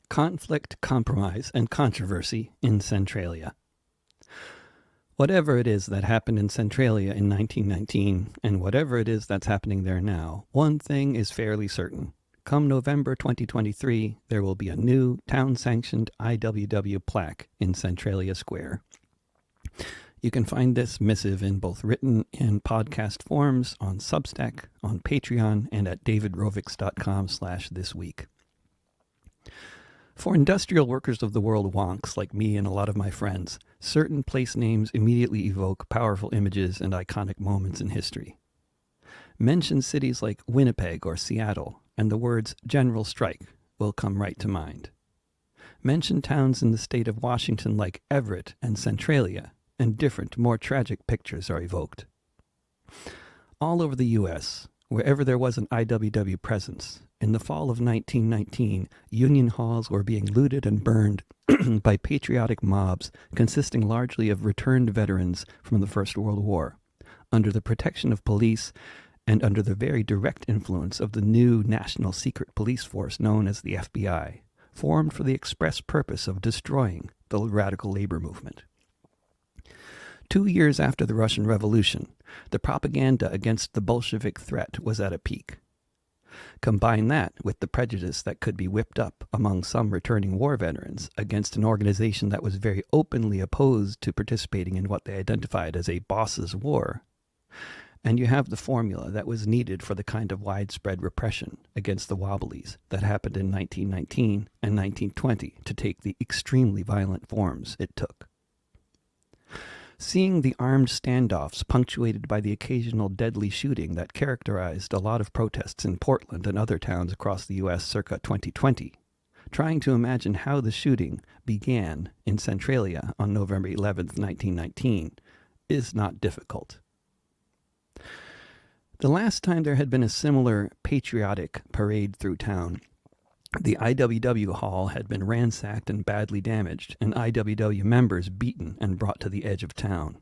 Conflict, Compromise, and Controversy in Centralia. Whatever it is that happened in Centralia in 1919, and whatever it is that's happening there now, one thing is fairly certain. Come November 2023, there will be a new town-sanctioned IWW plaque in Centralia Square. You can find this missive in both written and podcast forms on Substack, on Patreon, and at davidrovics.com/thisweek. For industrial workers of the world wonks like me and a lot of my friends, certain place names immediately evoke powerful images and iconic moments in history. Mention cities like Winnipeg or Seattle, and the words General Strike will come right to mind. Mention towns in the state of Washington like Everett and Centralia, and different, more tragic pictures are evoked. All over the U.S., wherever there was an IWW presence, in the fall of 1919, union halls were being looted and burned by patriotic mobs consisting largely of returned veterans from the First World War, under the protection of police and under the very direct influence of the new national secret police force known as the FBI, formed for the express purpose of destroying the radical labor movement. 2 years after the Russian Revolution, the propaganda against the Bolshevik threat was at a peak. Combine that with the prejudice that could be whipped up among some returning war veterans against an organization that was very openly opposed to participating in what they identified as a boss's war, and you have the formula that was needed for the kind of widespread repression against the Wobblies that happened in 1919 and 1920 to take the extremely violent forms it took. Seeing the armed standoffs punctuated by the occasional deadly shooting that characterized a lot of protests in Portland and other towns across the U.S. circa 2020, trying to imagine how the shooting began in Centralia on November 11, 1919, is not difficult. The last time there had been a similar patriotic parade through town, the IWW hall had been ransacked and badly damaged, and IWW members beaten and brought to the edge of town.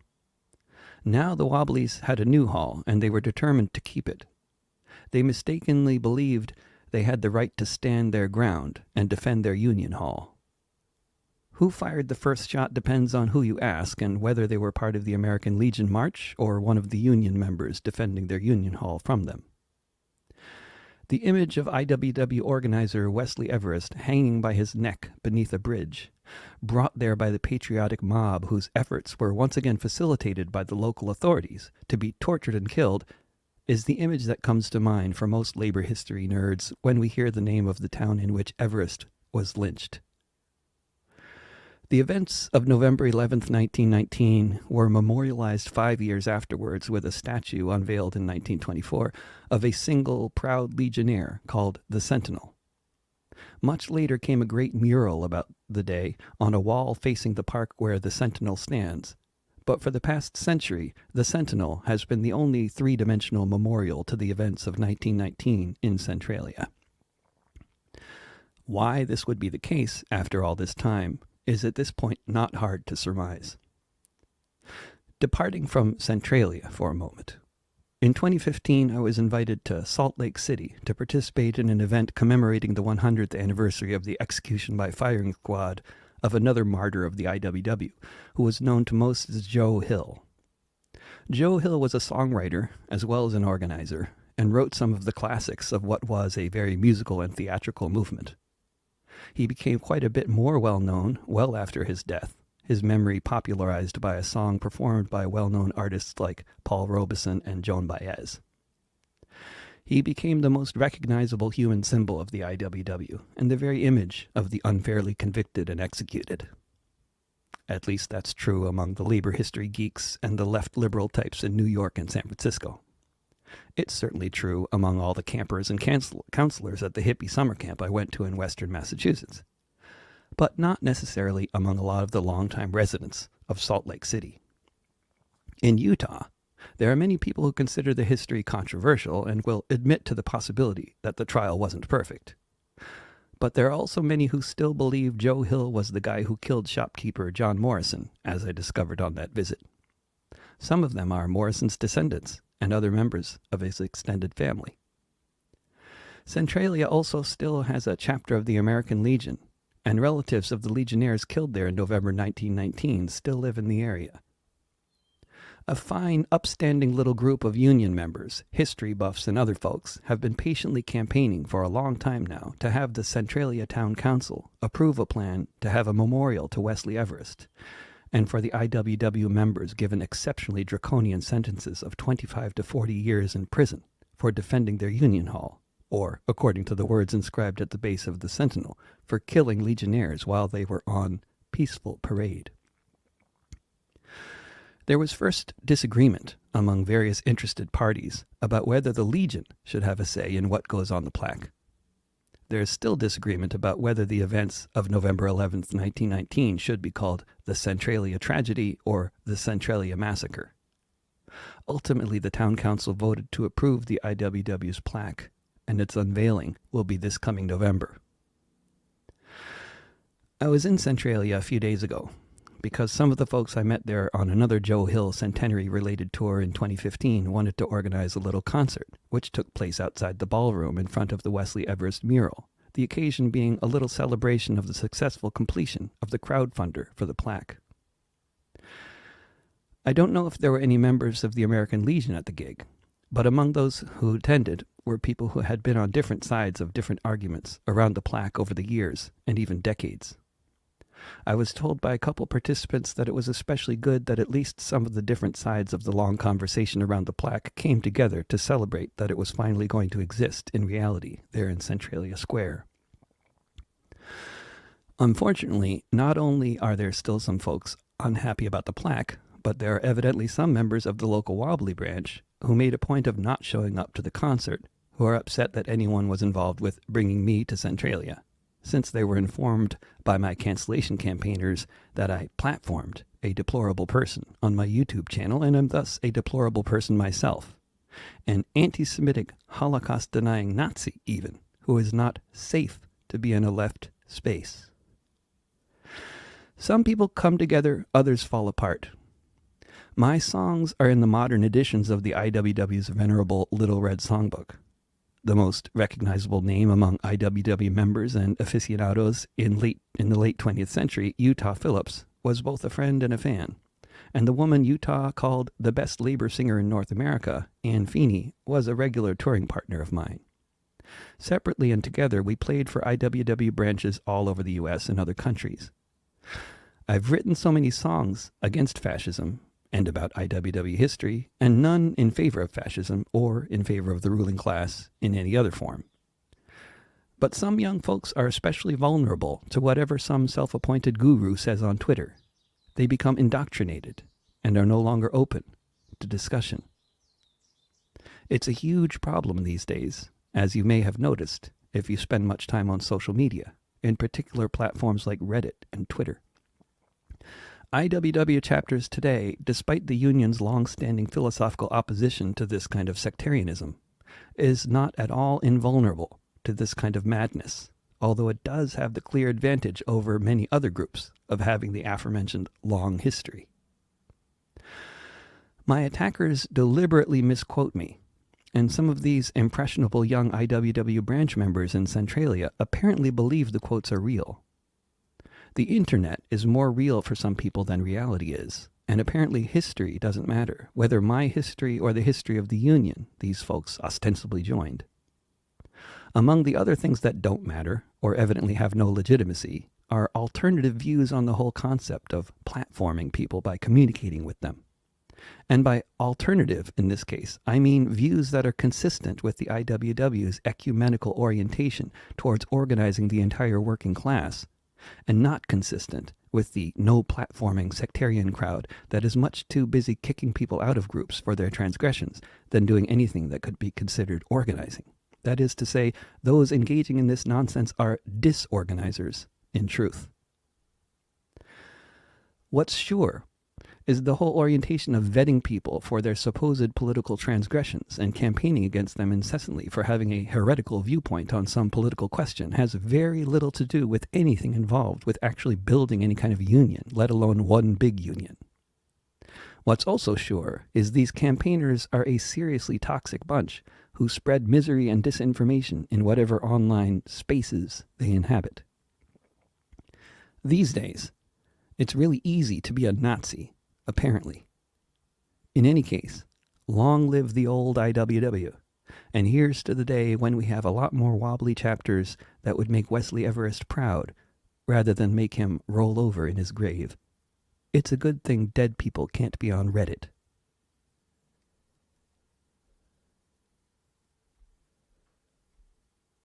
Now the Wobblies had a new hall, and they were determined to keep it. They mistakenly believed they had the right to stand their ground and defend their Union Hall. Who fired the first shot depends on who you ask, and whether they were part of the American Legion March or one of the Union members defending their Union Hall from them. The image of IWW organizer Wesley Everest hanging by his neck beneath a bridge, brought there by the patriotic mob whose efforts were once again facilitated by the local authorities to be tortured and killed, is the image that comes to mind for most labor history nerds when we hear the name of the town in which Everest was lynched. The events of November 11, 1919 were memorialized 5 years afterwards with a statue unveiled in 1924 of a single proud legionnaire called the Sentinel. Much later came a great mural about the day on a wall facing the park where the Sentinel stands. But for the past century, the Sentinel has been the only three-dimensional memorial to the events of 1919 in Centralia. Why this would be the case after all this time is at this point not hard to surmise. Departing from Centralia for a moment, in 2015 I was invited to Salt Lake City to participate in an event commemorating the 100th anniversary of the execution by firing squad of another martyr of the IWW, who was known to most as Joe Hill. Joe Hill was a songwriter as well as an organizer, and wrote some of the classics of what was a very musical and theatrical movement. He became quite a bit more well-known well after his death, his memory popularized by a song performed by well-known artists like Paul Robeson and Joan Baez. He became the most recognizable human symbol of the IWW, and the very image of the unfairly convicted and executed. At least that's true among the labor history geeks and the left liberal types in New York and San Francisco. It's certainly true among all the campers and counselors at the hippie summer camp I went to in western Massachusetts, but not necessarily among a lot of the longtime residents of Salt Lake City. In Utah, there are many people who consider the history controversial and will admit to the possibility that the trial wasn't perfect. But there are also many who still believe Joe Hill was the guy who killed shopkeeper John Morrison, as I discovered on that visit. Some of them are Morrison's descendants and other members of his extended family. Centralia also still has a chapter of the American Legion, and relatives of the Legionnaires killed there in November 1919 still live in the area. A fine, upstanding little group of Union members, history buffs and other folks, have been patiently campaigning for a long time now to have the Centralia Town Council approve a plan to have a memorial to Wesley Everest, and for the IWW members given exceptionally draconian sentences of 25 to 40 years in prison for defending their Union Hall, or, according to the words inscribed at the base of the Sentinel, for killing Legionnaires while they were on peaceful parade. There was first disagreement among various interested parties about whether the Legion should have a say in what goes on the plaque. There is still disagreement about whether the events of November 11th, 1919 should be called the Centralia Tragedy or the Centralia Massacre. Ultimately, the Town Council voted to approve the IWW's plaque, and its unveiling will be this coming November. I was in Centralia a few days ago, because some of the folks I met there on another Joe Hill centenary-related tour in 2015 wanted to organize a little concert, which took place outside the ballroom in front of the Wesley Everest mural, the occasion being a little celebration of the successful completion of the crowdfunder for the plaque. I don't know if there were any members of the American Legion at the gig, but among those who attended were people who had been on different sides of different arguments around the plaque over the years and even decades. I was told by a couple participants that it was especially good that at least some of the different sides of the long conversation around the plaque came together to celebrate that it was finally going to exist in reality there in Centralia Square. Unfortunately, not only are there still some folks unhappy about the plaque, but there are evidently some members of the local Wobbly branch who made a point of not showing up to the concert, who are upset that anyone was involved with bringing me to Centralia, since they were informed by my cancellation campaigners that I platformed a deplorable person on my YouTube channel and am thus a deplorable person myself, an anti-Semitic, Holocaust-denying Nazi even, who is not safe to be in a left space. Some people come together, others fall apart. My songs are in the modern editions of the IWW's venerable Little Red Songbook. The most recognizable name among IWW members and aficionados in the late 20th century, Utah Phillips, was both a friend and a fan, and the woman Utah called the best labor singer in North America, Ann Feeney, was a regular touring partner of mine. Separately and together, we played for IWW branches all over the U.S. and other countries. I've written so many songs against fascism and about IWW history, and none in favor of fascism or in favor of the ruling class in any other form. But some young folks are especially vulnerable to whatever some self-appointed guru says on Twitter. They become indoctrinated and are no longer open to discussion. It's a huge problem these days, as you may have noticed if you spend much time on social media, in particular platforms like Reddit and Twitter. IWW chapters today, despite the union's long-standing philosophical opposition to this kind of sectarianism, is not at all invulnerable to this kind of madness, although it does have the clear advantage over many other groups of having the aforementioned long history. My attackers deliberately misquote me, and some of these impressionable young IWW branch members in Centralia apparently believe the quotes are real. The internet is more real for some people than reality is, and apparently history doesn't matter, whether my history or the history of the Union these folks ostensibly joined. Among the other things that don't matter, or evidently have no legitimacy, are alternative views on the whole concept of platforming people by communicating with them. And by alternative, in this case, I mean views that are consistent with the IWW's ecumenical orientation towards organizing the entire working class, and not consistent with the no-platforming sectarian crowd that is much too busy kicking people out of groups for their transgressions than doing anything that could be considered organizing. That is to say, those engaging in this nonsense are disorganizers, in truth. What's sure is the whole orientation of vetting people for their supposed political transgressions and campaigning against them incessantly for having a heretical viewpoint on some political question has very little to do with anything involved with actually building any kind of union, let alone one big union. What's also sure is these campaigners are a seriously toxic bunch who spread misery and disinformation in whatever online spaces they inhabit. These days, it's really easy to be a Nazi, apparently. In any case, long live the old IWW, and here's to the day when we have a lot more wobbly chapters that would make Wesley Everest proud, rather than make him roll over in his grave. It's a good thing dead people can't be on Reddit.